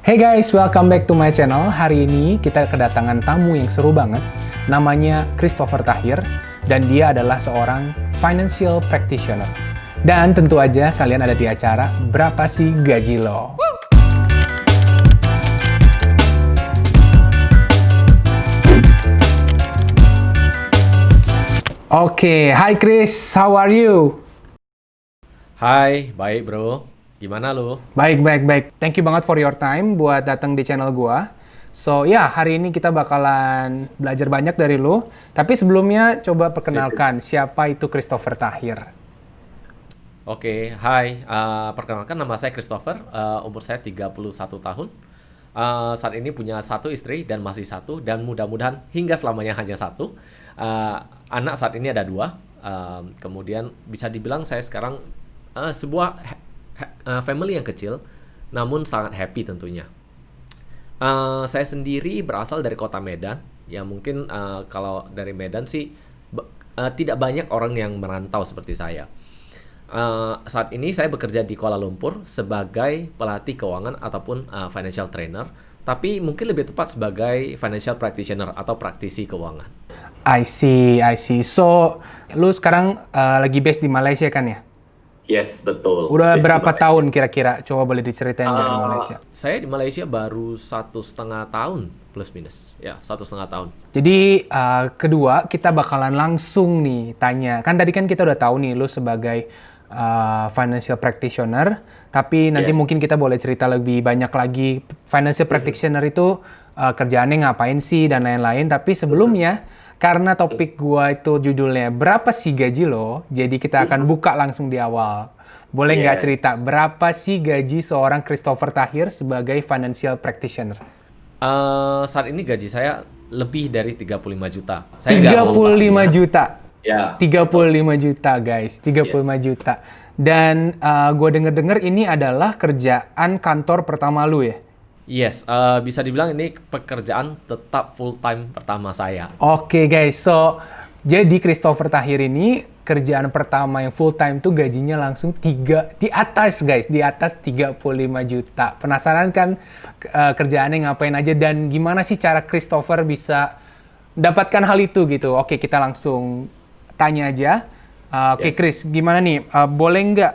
Hey guys, welcome back to my channel. Hari ini kita kedatangan tamu yang seru banget. Namanya Christopher Tahir, dan dia adalah seorang financial practitioner. Dan tentu aja kalian ada di acara Berapa Sih Gaji Lo? Oke, hi Chris, how are you? Hai, baik bro. Gimana lu? Baik. Thank you banget for your time buat datang di channel gua. So ya, hari ini kita bakalan belajar banyak dari lu. Tapi sebelumnya coba perkenalkan siapa itu Christopher Tahir. Oke, hai. Perkenalkan nama saya Christopher. Umur saya 31 tahun. Saat ini punya satu istri dan masih satu. Dan mudah-mudahan hingga selamanya hanya satu. Anak saat ini ada 2. Kemudian bisa dibilang saya sekarang sebuah family yang kecil, namun sangat happy tentunya. Saya sendiri berasal dari kota Medan. Ya mungkin kalau dari Medan sih tidak banyak orang yang merantau seperti saya. Saat ini saya bekerja di Kuala Lumpur sebagai pelatih keuangan ataupun financial trainer, tapi mungkin lebih tepat sebagai financial practitioner atau praktisi keuangan. I see. So, lu sekarang lagi based di Malaysia kan ya? Yes, betul. Udah berapa tahun kira-kira? Coba boleh diceritain dari Malaysia. Saya di Malaysia baru 1,5 tahun plus minus. Ya, 1,5 tahun. Jadi kedua kita bakalan langsung nih tanya. Kan tadi kan kita udah tahu nih lu sebagai financial practitioner. Tapi nanti mungkin kita boleh cerita lebih banyak lagi. Financial practitioner itu kerjaannya ngapain sih dan lain-lain. Tapi sebelumnya karena topik gua itu judulnya Berapa Sih Gaji Lo? Jadi kita akan buka langsung di awal. Boleh nggak cerita berapa sih gaji seorang Christopher Tahir sebagai financial practitioner? Saat ini gaji saya lebih dari 35 juta. Saya 35 juta. Ya. 35 juta guys, 35 juta. Dan gue denger-dengar ini adalah kerjaan kantor pertama lu ya? Yes, bisa dibilang ini pekerjaan tetap full time pertama saya. Oke guys, so jadi Christopher Tahir ini kerjaan pertama yang full time tuh gajinya langsung di atas 35 juta. Penasaran kan kerjaannya ngapain aja dan gimana sih cara Christopher bisa mendapatkan hal itu gitu? Oke, kita langsung tanya aja. Oke, Chris, gimana nih? Boleh nggak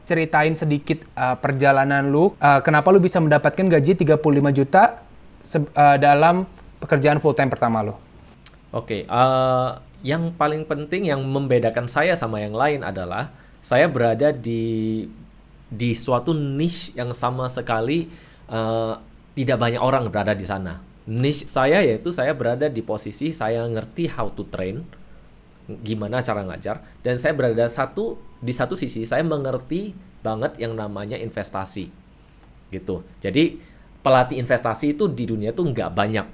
ceritain sedikit perjalanan lu, kenapa lu bisa mendapatkan gaji 35 juta dalam pekerjaan full time pertama lu? Oke, yang paling penting yang membedakan saya sama yang lain adalah saya berada di suatu niche yang sama sekali tidak banyak orang berada di sana. Niche saya yaitu saya berada di posisi saya ngerti how to train, gimana cara ngajar, dan saya berada di satu sisi saya mengerti banget yang namanya investasi gitu. Jadi pelatih investasi itu di dunia tuh nggak banyak,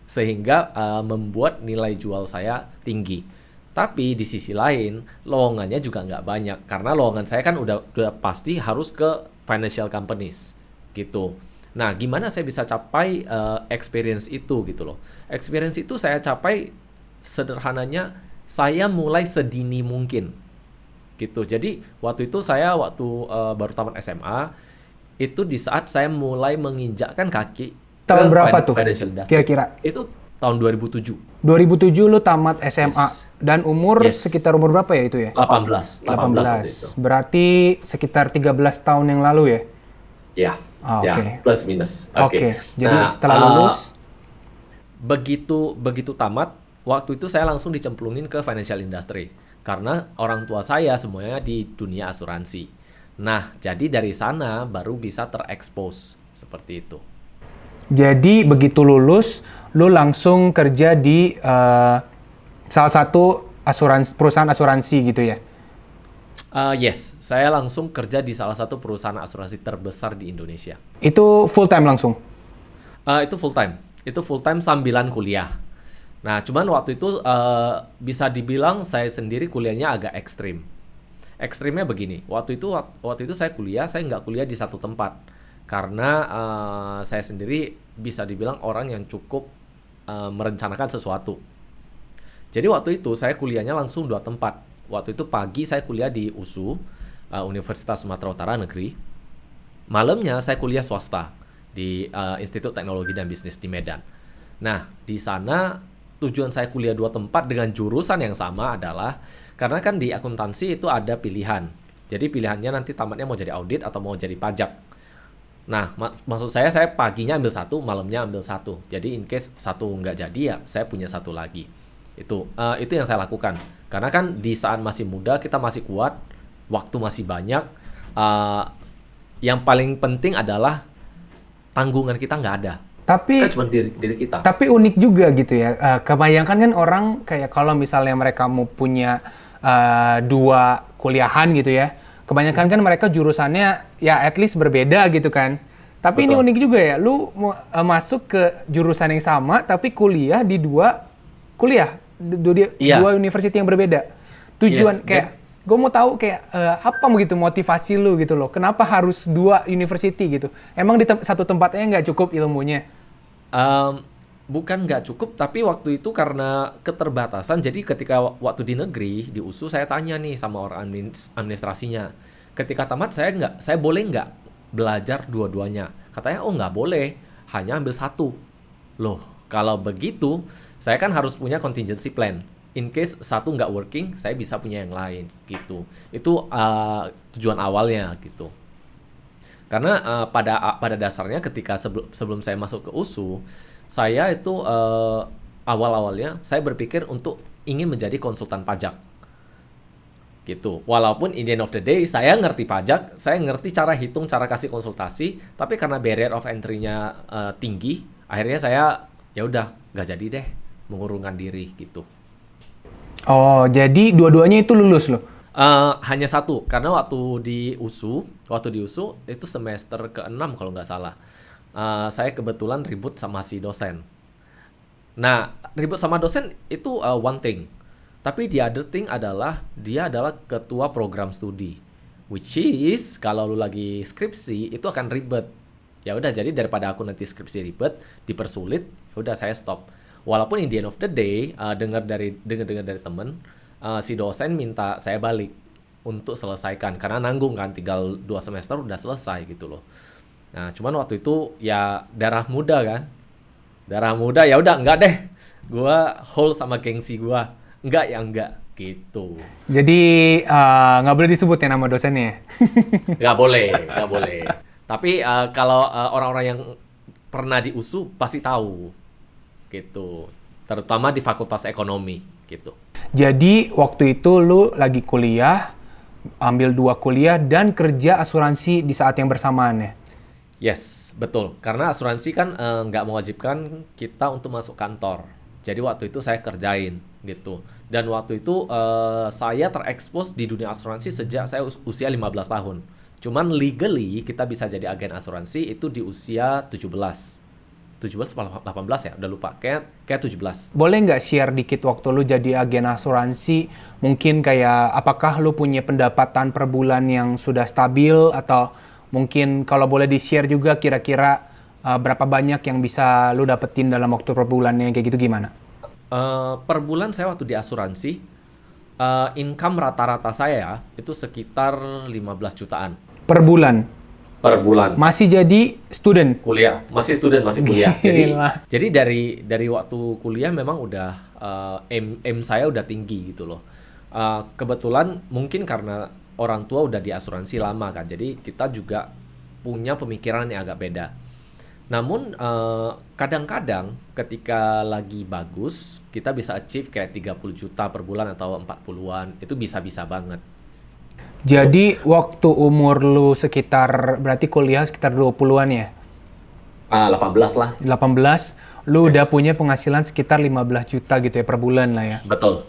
sehingga membuat nilai jual saya tinggi. Tapi di sisi lain lowongannya juga nggak banyak, karena lowongan saya kan udah pasti harus ke financial companies gitu. Nah, gimana saya bisa capai experience itu gitu loh? Experience itu saya capai sederhananya saya mulai sedini mungkin gitu. Jadi waktu itu saya baru tamat SMA, itu di saat saya mulai menginjakkan kaki tahun berapa tuh kira-kira? Itu tahun 2007. 2007 lu tamat SMA dan umur sekitar umur berapa ya itu ya? 18 itu. Berarti sekitar 13 tahun yang lalu ya? Ya. Oke. Plus minus. Oke. Jadi setelah lulus begitu tamat, waktu itu saya langsung dicemplungin ke financial industry karena orang tua saya semuanya di dunia asuransi. Nah, jadi dari sana baru bisa terekspos seperti itu. Jadi begitu lulus, lu langsung kerja di salah satu perusahaan asuransi gitu ya? Yes, saya langsung kerja di salah satu perusahaan asuransi terbesar di Indonesia. Itu full time langsung? Itu full time. Itu full time sambilan kuliah. Nah, cuman waktu itu bisa dibilang saya sendiri kuliahnya agak ekstrim. Ekstrimnya begini, waktu itu saya nggak kuliah di satu tempat. Karena saya sendiri bisa dibilang orang yang cukup merencanakan sesuatu. Jadi waktu itu saya kuliahnya langsung 2 tempat. Waktu itu pagi saya kuliah di USU, Universitas Sumatera Utara Negeri. Malamnya saya kuliah swasta di Institut Teknologi dan Bisnis di Medan. Nah, di sana tujuan saya kuliah 2 tempat dengan jurusan yang sama adalah karena kan di akuntansi itu ada pilihan. Jadi pilihannya nanti tamatnya mau jadi audit atau mau jadi pajak. Nah, maksud saya paginya ambil satu, malamnya ambil satu. Jadi in case satu nggak jadi ya saya punya satu lagi. Itu yang saya lakukan. Karena kan di saat masih muda kita masih kuat, waktu masih banyak. Yang paling penting adalah tanggungan kita nggak ada. Tapi Kan cuma diri kita. Tapi unik juga gitu ya. Kebayangkan kan orang kayak kalau misalnya mereka mau punya 2 kuliahan gitu ya. Kebanyakan kan mereka jurusannya ya at least berbeda gitu kan. Tapi ini Betul. unik juga ya. Lu masuk ke jurusan yang sama tapi kuliah di 2 Iya. university yang berbeda. Tujuan Yes, kayak gue mau tahu kayak apa gitu motivasi lu gitu loh. Kenapa harus 2 university gitu? Emang di satu tempatnya nggak cukup ilmunya? Bukan nggak cukup, tapi waktu itu karena keterbatasan. Jadi ketika waktu di negeri di USU saya tanya nih sama orang administrasinya. Ketika tamat saya boleh nggak belajar dua-duanya? Katanya oh nggak boleh, hanya ambil satu. Loh, kalau begitu saya kan harus punya contingency plan. In case satu nggak working, saya bisa punya yang lain gitu. Itu tujuan awalnya gitu. Karena pada dasarnya ketika sebelum saya masuk ke USU, saya itu awal-awalnya saya berpikir untuk ingin menjadi konsultan pajak. Gitu. Walaupun in the end of the day saya ngerti pajak, saya ngerti cara hitung, cara kasih konsultasi, tapi karena barrier of entry-nya tinggi, akhirnya saya ya udah nggak jadi deh mengurungkan diri gitu. Oh, jadi dua-duanya itu lulus loh. Hanya satu, karena waktu di USU itu semester ke-6 kalau nggak salah. Saya kebetulan ribut sama si dosen. Nah, ribut sama dosen itu one thing. Tapi the other thing adalah dia adalah ketua program studi. Which is kalau lu lagi skripsi itu akan ribet. Ya udah, jadi daripada aku nanti skripsi ribet, dipersulit, ya udah saya stop. Walaupun in the end of the day, dengar dari temen, si dosen minta saya balik untuk selesaikan karena nanggung kan, tinggal 2 semester udah selesai gitu loh. Nah, cuman waktu itu ya darah muda kan. Darah muda ya udah enggak deh. Gua hold sama gengsi gua. Enggak gitu. Jadi nggak boleh disebut ya nama dosennya. Nggak boleh. Tapi kalau orang-orang yang pernah di USU pasti tahu gitu. Terutama di Fakultas Ekonomi gitu. Jadi waktu itu lu lagi kuliah, ambil 2 kuliah dan kerja asuransi di saat yang bersamaan ya? Yes, betul. Karena asuransi kan nggak mewajibkan kita untuk masuk kantor. Jadi waktu itu saya kerjain gitu. Dan waktu itu saya terekspos di dunia asuransi sejak saya usia 15 tahun. Cuman legally kita bisa jadi agen asuransi itu di usia 17 atau 18 ya, udah lupa. Kayak 17. Boleh nggak share dikit waktu lu jadi agen asuransi, mungkin kayak apakah lu punya pendapatan per bulan yang sudah stabil, atau mungkin kalau boleh di-share juga kira-kira berapa banyak yang bisa lu dapetin dalam waktu per bulannya, kayak gitu gimana? Per bulan saya waktu di asuransi, income rata-rata saya itu sekitar 15 jutaan. Per bulan? Per bulan. Masih jadi student? Kuliah, masih kuliah. Gila. Jadi dari waktu kuliah memang udah aim saya udah tinggi gitu loh. Kebetulan mungkin karena orang tua udah di asuransi lama kan, jadi kita juga punya pemikiran yang agak beda. Namun kadang-kadang ketika lagi bagus, kita bisa achieve kayak 30 juta per bulan atau 40-an, itu bisa-bisa banget. Jadi waktu umur lu sekitar, berarti kuliah sekitar 20-an ya? 18 lah. 18, lu Yes. udah punya penghasilan sekitar 15 juta gitu ya per bulan lah ya? Betul.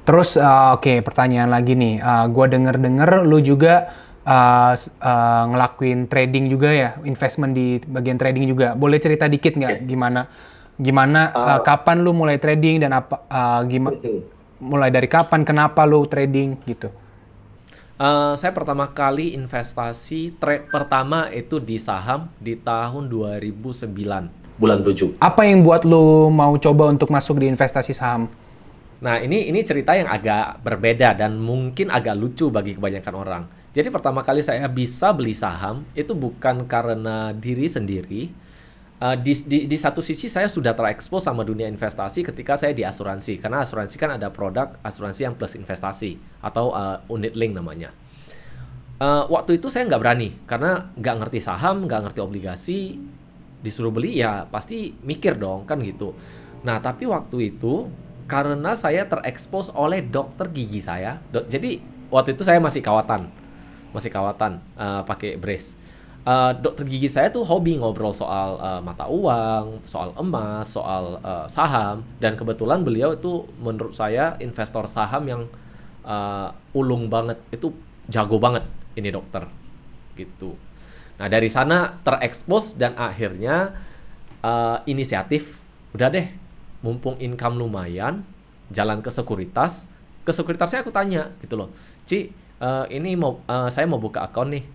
Terus oke, pertanyaan lagi nih. Gua denger lu juga ngelakuin trading juga ya, investment di bagian trading juga. Boleh cerita dikit nggak Yes. gimana kapan lu mulai trading dan mulai dari kapan, kenapa lu trading gitu? Saya pertama kali investasi trade pertama itu di saham di tahun 2009 bulan 7. Apa yang buat lu mau coba untuk masuk di investasi saham? Nah, ini cerita yang agak berbeda dan mungkin agak lucu bagi kebanyakan orang. Jadi pertama kali saya bisa beli saham itu bukan karena diri sendiri. Di satu sisi saya sudah terekspos sama dunia investasi ketika saya di asuransi. Karena asuransi kan ada produk asuransi yang plus investasi atau unit link namanya. Waktu itu saya nggak berani karena nggak ngerti saham, nggak ngerti obligasi. Disuruh beli ya pasti mikir dong kan gitu. Nah, tapi waktu itu karena saya terekspos oleh dokter gigi saya. Jadi waktu itu saya masih kawatan pakai brace. Dokter gigi saya tuh hobi ngobrol soal mata uang, soal emas, soal saham, dan kebetulan beliau itu menurut saya investor saham yang ulung banget, itu jago banget ini dokter gitu. Nah, dari sana terekspos dan akhirnya inisiatif udah deh, mumpung income lumayan, jalan ke sekuritas. Ke sekuritasnya aku tanya gitu loh, Ci, ini saya mau buka akun nih.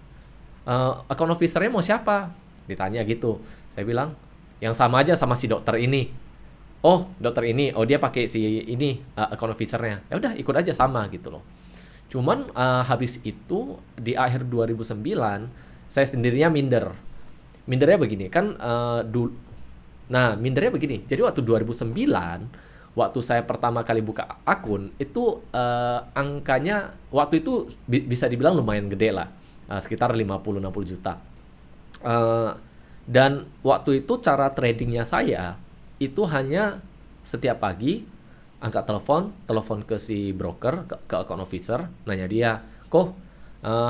Account officer-nya mau siapa? Ditanya gitu. Saya bilang, yang sama aja sama si dokter ini. Oh, dokter ini. Oh, dia pakai si ini account officer-nya. Ya udah, ikut aja sama gitu loh. Cuman habis itu di akhir 2009 saya sendirinya minder. Mindernya begini, kan mindernya begini. Jadi waktu 2009 waktu saya pertama kali buka akun itu angkanya waktu itu bisa dibilang lumayan gede lah. Sekitar 50-60 juta. Dan waktu itu cara tradingnya saya itu hanya setiap pagi angkat telepon ke si broker, ke account officer, nanya dia, "Kok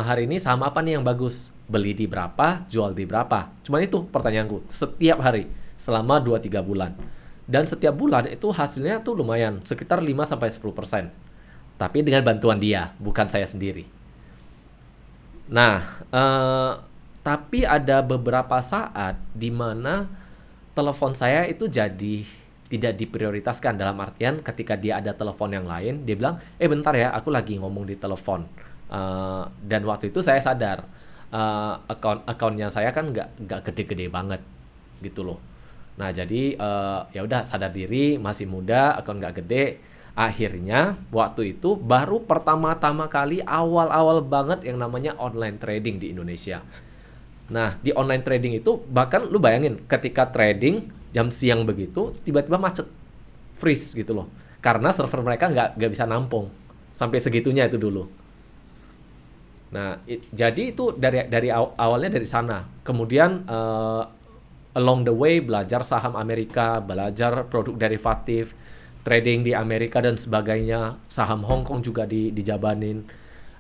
hari ini saham apa nih yang bagus? Beli di berapa, jual di berapa?" Cuman itu pertanyaanku setiap hari selama 2-3 bulan. Dan setiap bulan itu hasilnya tuh lumayan, sekitar 5-10%. Tapi dengan bantuan dia, bukan saya sendiri. Nah, tapi ada beberapa saat di mana telepon saya itu jadi tidak diprioritaskan, dalam artian ketika dia ada telepon yang lain, dia bilang, bentar ya, aku lagi ngomong di telepon. Dan waktu itu saya sadar, akunnya saya kan nggak gede-gede banget gitu loh. Nah, jadi ya udah sadar diri, masih muda, akun nggak gede. Akhirnya waktu itu baru pertama-tama kali awal-awal banget yang namanya online trading di Indonesia. Nah, di online trading itu bahkan lu bayangin ketika trading jam siang begitu tiba-tiba macet, freeze gitu loh. Karena server mereka nggak bisa nampung. Sampai segitunya itu dulu. Nah, jadi itu dari awalnya dari sana. Kemudian along the way belajar saham Amerika, belajar produk derivatif, trading di Amerika dan sebagainya, saham Hong Kong juga dijabanin.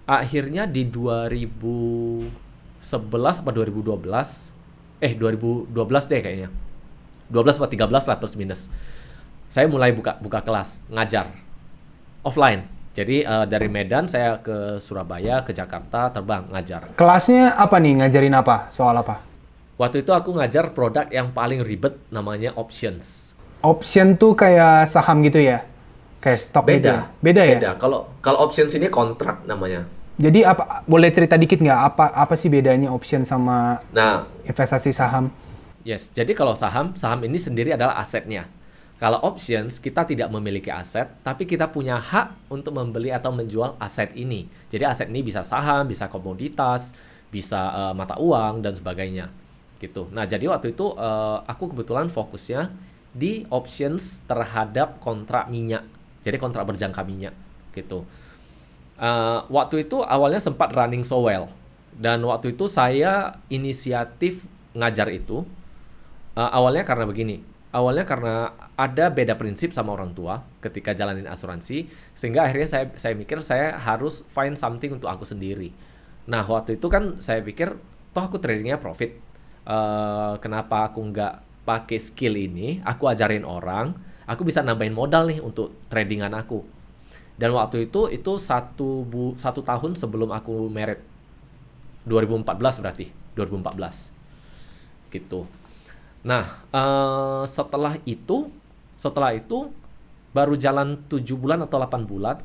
Akhirnya di 2011 atau 2012, 2012 deh kayaknya. 12 atau 13 lah plus minus. Saya mulai buka kelas, ngajar offline. Jadi dari Medan saya ke Surabaya, ke Jakarta, terbang ngajar. Kelasnya apa nih? Ngajarin apa? Soal apa? Waktu itu aku ngajar produk yang paling ribet namanya options. Option tuh kayak saham gitu ya? Kayak stok gitu ya? Beda ya? Beda. Kalau options ini kontrak namanya. Jadi apa? Boleh cerita dikit nggak apa sih bedanya option sama investasi saham? Yes. Jadi kalau saham ini sendiri adalah asetnya. Kalau options kita tidak memiliki aset, tapi kita punya hak untuk membeli atau menjual aset ini. Jadi aset ini bisa saham, bisa komoditas, bisa mata uang dan sebagainya. Gitu. Nah, jadi waktu itu aku kebetulan fokusnya di options terhadap kontrak minyak. Jadi kontrak berjangka minyak gitu. Waktu itu awalnya sempat running so well. Dan waktu itu saya inisiatif ngajar itu awalnya karena begini. Awalnya karena ada beda prinsip sama orang tua ketika jalanin asuransi, sehingga akhirnya saya mikir saya harus find something untuk aku sendiri. Nah, waktu itu kan saya pikir toh aku tradingnya profit. Kenapa aku nggak pakai skill ini, aku ajarin orang, aku bisa nambahin modal nih untuk tradingan aku. Dan waktu itu satu tahun sebelum aku married, 2014 berarti, 2014 gitu. Nah, setelah itu baru jalan 7 bulan atau 8 bulan,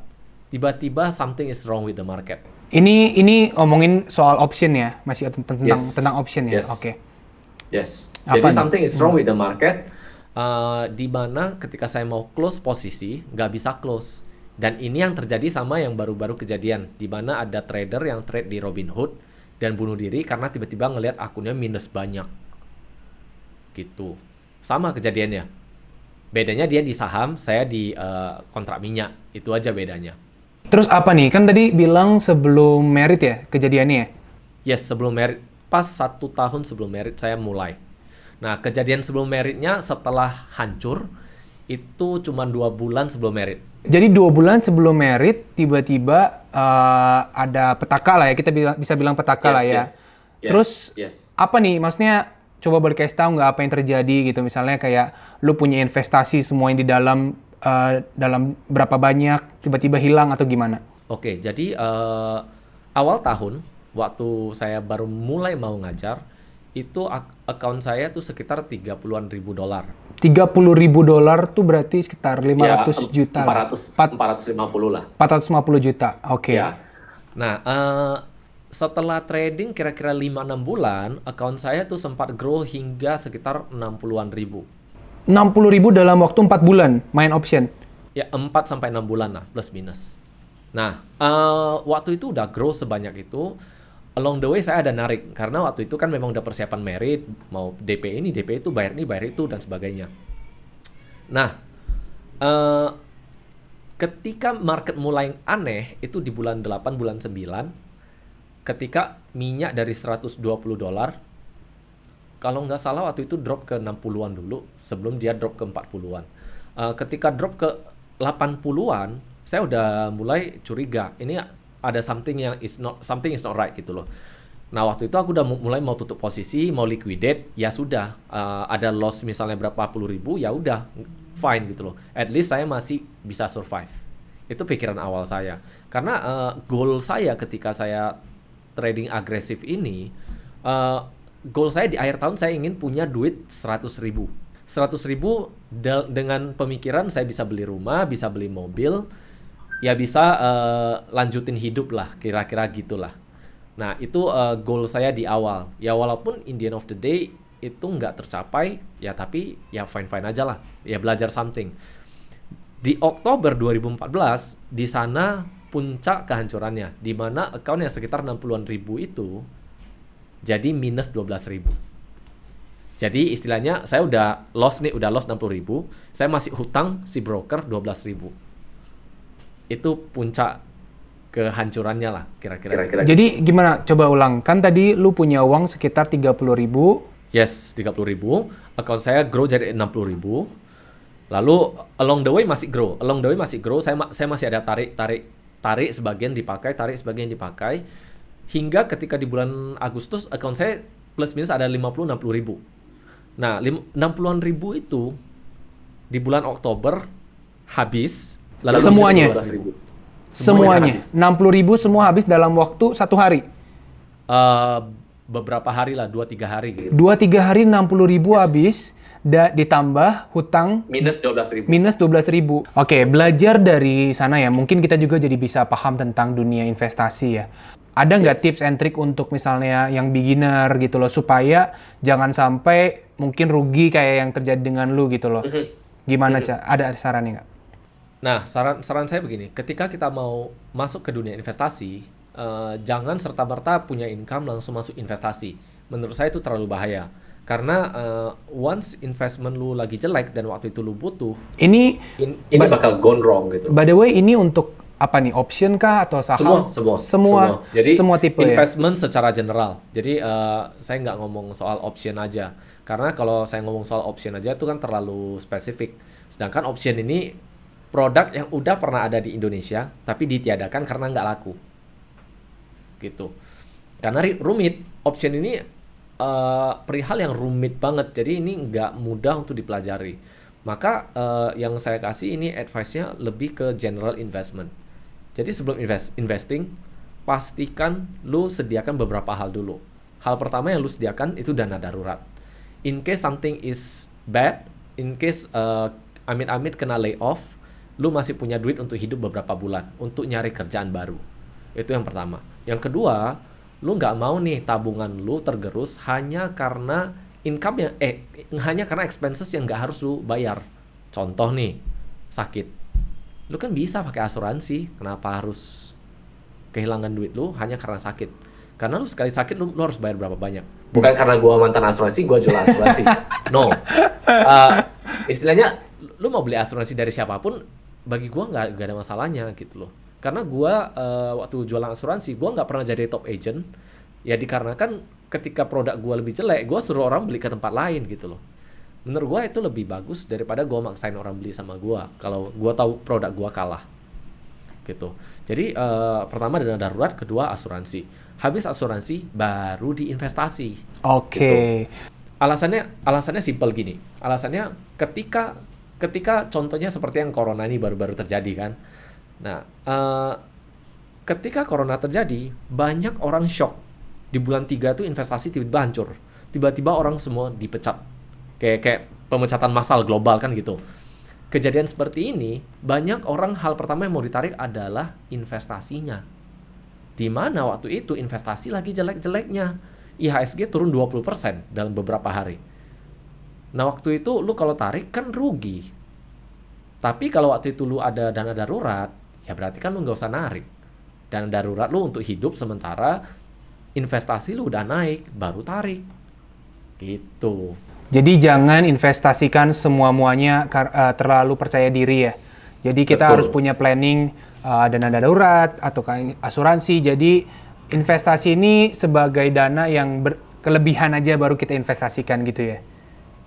tiba-tiba something is wrong with the market. Ini ngomongin soal option ya, masih tentang option ya. Yes. Oke. Yes. Jadi something is wrong with the market. Di mana ketika saya mau close posisi nggak bisa close, dan ini yang terjadi sama yang baru-baru kejadian di mana ada trader yang trade di Robinhood dan bunuh diri karena tiba-tiba ngelihat akunnya minus banyak gitu. Sama kejadiannya, bedanya dia di saham, saya di kontrak minyak, itu aja bedanya. Terus apa nih? Kan tadi bilang sebelum merit ya kejadiannya ya? Yes, sebelum merit, pas 1 tahun sebelum merit saya mulai. Nah, kejadian sebelum meritnya setelah hancur itu cuma 2 bulan sebelum merit. Jadi 2 bulan sebelum merit tiba-tiba ada petaka lah ya, kita bisa bilang petaka lah ya. Terus apa nih? Maksudnya coba boleh kasih tahu nggak apa yang terjadi gitu? Misalnya kayak lu punya investasi semua yang di dalam berapa banyak tiba-tiba hilang atau gimana? Oke, jadi awal tahun waktu saya baru mulai mau ngajar itu account saya tuh sekitar 30-an ribu dolar. 30.000 dolar tuh berarti sekitar 500 juta lah. 450 lah. 450 juta, oke. Ya. Nah, setelah trading kira-kira 5-6 bulan, account saya tuh sempat grow hingga sekitar 60-an ribu. 60.000 dalam waktu 4 bulan main option? Ya, 4-6 bulan lah, plus minus. Nah, waktu itu udah grow sebanyak itu. Along the way saya ada narik, karena waktu itu kan memang udah persiapan merit, mau DP ini, DP itu, bayar ini, bayar itu, dan sebagainya. Nah, ketika market mulai aneh, itu di bulan 8, bulan 9, ketika minyak dari 120 dolar, kalau nggak salah waktu itu drop ke 60-an dulu, sebelum dia drop ke 40-an. Ketika drop ke 80-an, saya udah mulai curiga, ini ada something is not right gitu loh. Nah, waktu itu aku udah mulai mau tutup posisi, mau liquidate, ya sudah, ada loss misalnya berapa puluh ribu, ya udah fine gitu loh. At least saya masih bisa survive. Itu pikiran awal saya. Karena goal saya ketika saya trading agresif ini, goal saya di akhir tahun saya ingin punya duit 100 ribu. 100 ribu dengan pemikiran saya bisa beli rumah, bisa beli mobil, ya bisa lanjutin hidup lah, kira-kira gitulah. Nah, itu goal saya di awal. Ya walaupun in the end of the day itu nggak tercapai, ya tapi ya fine-fine aja lah. Ya belajar something. Di Oktober 2014, di sana puncak kehancurannya, di mana account yang sekitar 60-an ribu itu jadi minus 12 ribu. Jadi istilahnya saya udah loss 60 ribu, saya masih hutang si broker 12 ribu. Itu puncak kehancurannya lah kira-kira. Jadi gimana? Coba ulang. Kan tadi lu punya uang sekitar 30.000. Yes, 30 ribu. Account saya grow jadi 60 ribu. Lalu along the way masih grow. Saya masih ada tarik sebagian dipakai, hingga ketika di bulan Agustus account saya plus minus ada 50-60 ribu. Nah, 60-an ribu itu di bulan Oktober habis. Lalu Semuanya 60 ribu semua habis dalam waktu 1 hari. Beberapa hari lah, 2-3 hari gitu. 2-3 hari 60 ribu habis, ditambah hutang Minus 12 ribu. minus 12 ribu. Oke, belajar dari sana ya. Mungkin kita juga jadi bisa paham tentang dunia investasi ya. Ada nggak tips and trick untuk misalnya yang beginner gitu loh, supaya jangan sampai mungkin rugi kayak yang terjadi dengan lu gitu loh. Gimana, Ca? Ada sarannya nggak? Nah, saran saya begini, ketika kita mau masuk ke dunia investasi, jangan serta-merta punya income langsung masuk investasi. Menurut saya itu terlalu bahaya. Karena once investment lu lagi jelek dan waktu itu lu butuh, ini bakal gone wrong gitu. By the way, ini untuk apa nih? Option kah atau saham? Semua. Jadi semua tipe investment secara general. Jadi saya nggak ngomong soal option aja. Karena kalau saya ngomong soal option aja itu kan terlalu spesifik. Sedangkan option ini produk yang udah pernah ada di Indonesia tapi ditiadakan karena nggak laku. Gitu. Karena rumit. Option ini perihal yang rumit banget. Jadi ini nggak mudah untuk dipelajari. Maka yang saya kasih ini advice-nya lebih ke general investment. Jadi sebelum investing, pastikan lu sediakan beberapa hal dulu. Hal pertama yang lu sediakan itu dana darurat. In case something is bad, in case amit-amit kena layoff, lu masih punya duit untuk hidup beberapa bulan, untuk nyari kerjaan baru. Itu yang pertama. Yang kedua, lu nggak mau nih tabungan lu tergerus hanya karena income yang hanya karena expenses yang nggak harus lu bayar. Contoh nih, sakit. Lu kan bisa pakai asuransi, kenapa harus kehilangan duit lu hanya karena sakit? Karena lu sekali sakit lu harus bayar berapa banyak. Bukan karena gua mantan asuransi, gua jual asuransi. No. Istilahnya lu mau beli asuransi dari siapapun, bagi gua nggak ada masalahnya gitu loh. Karena gua waktu jualan asuransi, gua nggak pernah jadi top agent. Ya dikarenakan ketika produk gua lebih jelek, gua suruh orang beli ke tempat lain gitu loh. Menurut gua itu lebih bagus daripada gua maksain orang beli sama gua. Kalau gua tahu produk gua kalah gitu. Jadi pertama dana darurat, kedua asuransi. Habis asuransi baru diinvestasi. Oke. Gitu. Alasannya simpel gini. Alasannya ketika contohnya seperti yang corona ini baru-baru terjadi kan. Nah, ketika corona terjadi, banyak orang shock. Di bulan 3 tuh investasi tiba-tiba hancur. Tiba-tiba orang semua dipecat. Kayak pemecatan massal global kan gitu. Kejadian seperti ini, banyak orang hal pertama yang mau ditarik adalah investasinya. Di mana waktu itu investasi lagi jelek-jeleknya. IHSG turun 20% dalam beberapa hari. Nah, waktu itu lu kalau tarik kan rugi. Tapi kalau waktu itu lu ada dana darurat, ya berarti kan lu nggak usah narik. Dana darurat lu untuk hidup sementara investasi lu udah naik, baru tarik. Gitu. Jadi jangan investasikan semua-muanya terlalu percaya diri ya. Jadi kita Betul. harus punya planning dana darurat atau asuransi. Jadi investasi ini sebagai dana yang berkelebihan aja baru kita investasikan gitu ya.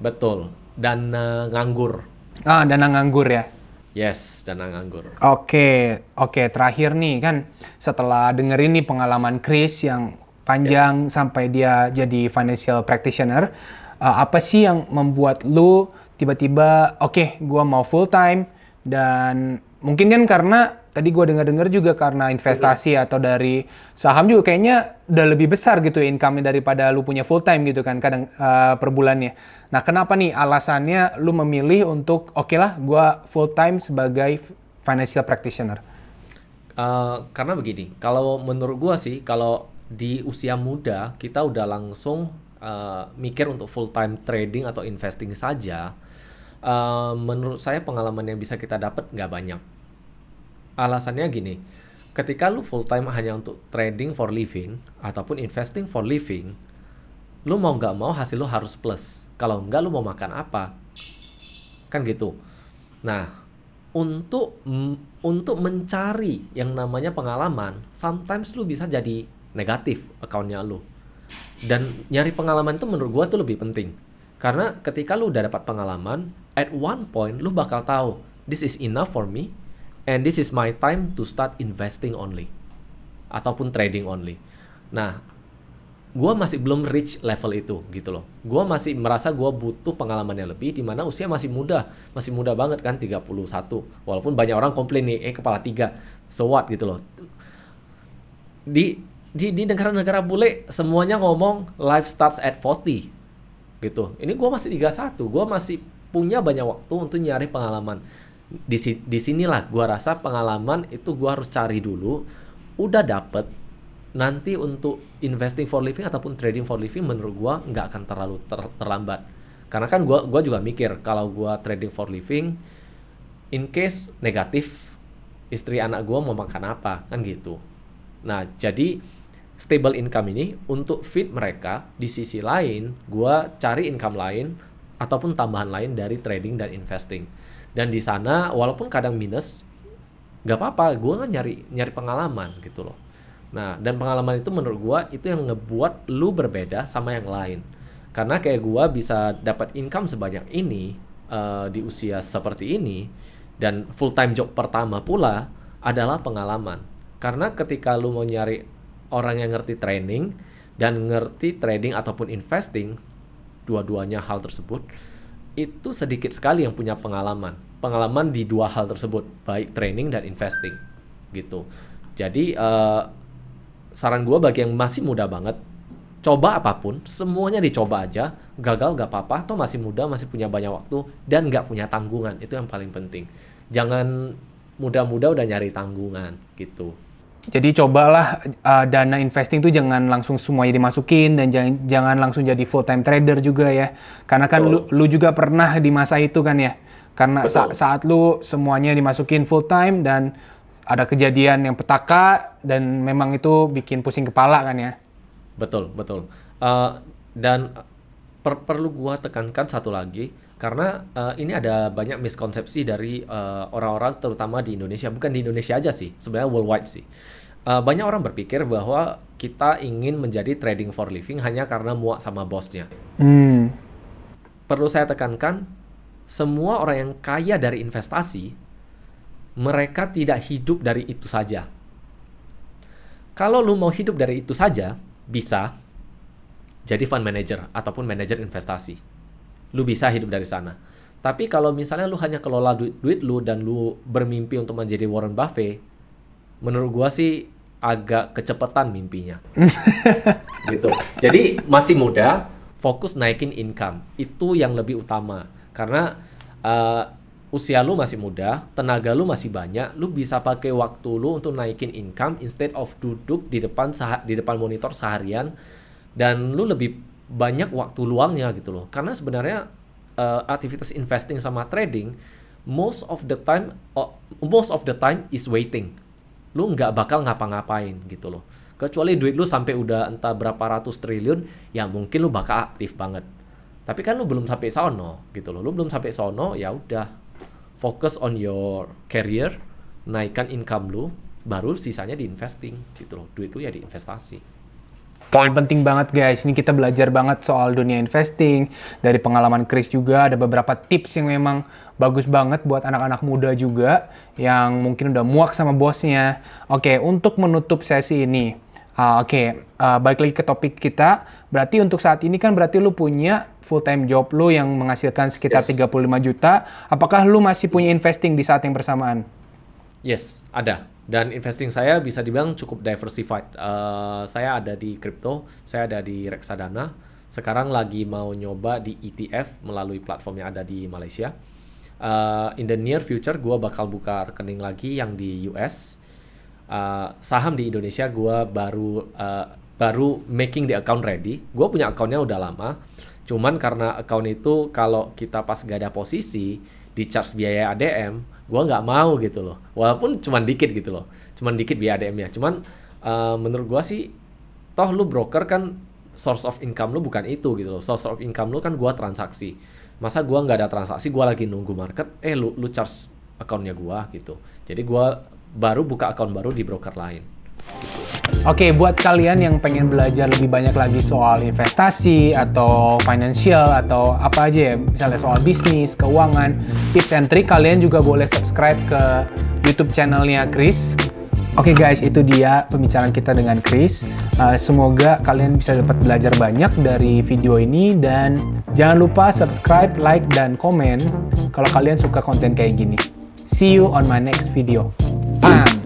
Betul. Dana nganggur. Dana nganggur ya. Yes, dana nganggur. Oke. Terakhir nih kan setelah dengerin nih pengalaman Chris yang panjang sampai dia jadi financial practitioner, apa sih yang membuat lu tiba-tiba gua mau full time? Dan mungkin kan karena tadi gua dengar-dengar juga karena investasi atau dari saham juga kayaknya udah lebih besar gitu income daripada lu punya full time gitu kan kadang per bulannya. Nah, kenapa nih alasannya lu memilih untuk gua full time sebagai financial practitioner? Karena begini, kalau menurut gua sih, kalau di usia muda kita udah langsung mikir untuk full time trading atau investing saja, menurut saya pengalaman yang bisa kita dapat nggak banyak. Alasannya gini, ketika lu full time hanya untuk trading for living ataupun investing for living, lu mau nggak mau hasil lu harus plus. Kalau nggak, lu mau makan apa? Kan gitu. Nah, untuk mencari yang namanya pengalaman, sometimes lu bisa jadi negatif account-nya lu. Dan nyari pengalaman itu menurut gua tuh lebih penting. Karena ketika lu udah dapat pengalaman, at one point lu bakal tahu, this is enough for me and this is my time to start investing only ataupun trading only. Nah, gua masih belum reach level itu gitu loh. Gua masih merasa gua butuh pengalaman yang lebih, di mana usia masih muda banget kan, 31. Walaupun banyak orang komplain nih, kepala 3, so what gitu loh. Di negara-negara bule semuanya ngomong life starts at 40 gitu. Ini gue masih 31, gue masih punya banyak waktu untuk nyari pengalaman. Di sinilah gue rasa pengalaman itu gue harus cari dulu. Udah dapet, nanti untuk investing for living ataupun trading for living menurut gue nggak akan terlalu terlambat. Karena kan gue juga mikir kalau gue trading for living, in case negatif, istri anak gue mau makan apa kan gitu. Nah, jadi stable income ini untuk feed mereka. Di sisi lain, gue cari income lain ataupun tambahan lain dari trading dan investing. Dan di sana, walaupun kadang minus, gak apa-apa, gue kan nyari pengalaman gitu loh. Nah, dan pengalaman itu menurut gue itu yang ngebuat lu berbeda sama yang lain. Karena kayak gue bisa dapat income sebanyak ini di usia seperti ini, dan full time job pertama pula adalah pengalaman. Karena ketika lu mau nyari orang yang ngerti training dan ngerti trading ataupun investing, dua-duanya hal tersebut, itu sedikit sekali yang punya pengalaman di dua hal tersebut, baik training dan investing gitu. Jadi saran gue bagi yang masih muda banget, coba apapun, semuanya dicoba aja. Gagal gak apa-apa, toh masih muda, masih punya banyak waktu, dan gak punya tanggungan. Itu yang paling penting. Jangan muda-muda udah nyari tanggungan gitu. Jadi cobalah dana investing tuh jangan langsung semuanya dimasukin dan jangan langsung jadi full time trader juga ya. Karena kan lu juga pernah di masa itu kan ya. Karena saat lu semuanya dimasukin full time dan ada kejadian yang petaka dan memang itu bikin pusing kepala kan ya. Betul, betul. Dan perlu gua tekankan satu lagi, karena ini ada banyak miskonsepsi dari orang-orang terutama di Indonesia, bukan di Indonesia aja sih, sebenarnya worldwide sih. Banyak orang berpikir bahwa kita ingin menjadi trading for living hanya karena muak sama bosnya. Perlu saya tekankan, semua orang yang kaya dari investasi, mereka tidak hidup dari itu saja. Kalau lu mau hidup dari itu saja, bisa jadi fund manager ataupun manajer investasi. Lu bisa hidup dari sana. Tapi kalau misalnya lu hanya kelola duit lu dan lu bermimpi untuk menjadi Warren Buffett, menurut gua sih agak kecepatan mimpinya. Gitu. Jadi masih muda, fokus naikin income. Itu yang lebih utama. Karena usia lu masih muda, tenaga lu masih banyak, lu bisa pakai waktu lu untuk naikin income instead of duduk di depan monitor seharian, dan lu lebih banyak waktu luangnya gitu loh. Karena sebenarnya aktivitas investing sama trading most of the time is waiting. Lu nggak bakal ngapa-ngapain gitu loh. Kecuali duit lu sampai udah entah berapa ratus triliun, ya mungkin lu bakal aktif banget. Tapi kan lu belum sampai sono gitu loh. Lu belum sampai sono, ya udah. Focus on your career, naikkan income lu, baru sisanya di investing gitu loh. Duit lu ya di investasi. Poin penting banget guys, ini kita belajar banget soal dunia investing. Dari pengalaman Chris juga ada beberapa tips yang memang bagus banget buat anak-anak muda juga yang mungkin udah muak sama bosnya. Oke, untuk menutup sesi ini, balik lagi ke topik kita. Berarti untuk saat ini kan berarti lu punya full time job lu yang menghasilkan sekitar 35 juta. Apakah lu masih punya investing di saat yang bersamaan? Yes, ada. Dan investing saya bisa dibilang cukup diversified. Saya ada di crypto, saya ada di reksadana. Sekarang lagi mau nyoba di ETF melalui platform yang ada di Malaysia. In the near future, gue bakal buka rekening lagi yang di US. Saham di Indonesia gue baru making the account ready. Gue punya accountnya udah lama. Cuman karena account itu kalau kita pas gak ada posisi, di charge biaya ADM, gue nggak mau gitu loh. Walaupun cuman dikit gitu loh. Cuman dikit biaya ADM-nya. Cuman menurut gue sih, toh lu broker kan source of income lu bukan itu gitu loh. Source of income lu kan gue transaksi. Masa gue nggak ada transaksi, gue lagi nunggu market, lu charge account-nya gue gitu. Jadi gue baru buka account baru di broker lain. Gitu. Oke, buat kalian yang pengen belajar lebih banyak lagi soal investasi atau financial atau apa aja ya, misalnya soal bisnis, keuangan, tips and trick, kalian juga boleh subscribe ke YouTube channelnya Chris. Oke guys, itu dia pembicaraan kita dengan Chris. Semoga kalian bisa dapat belajar banyak dari video ini dan jangan lupa subscribe, like, dan komen kalau kalian suka konten kayak gini. See you on my next video. Bam!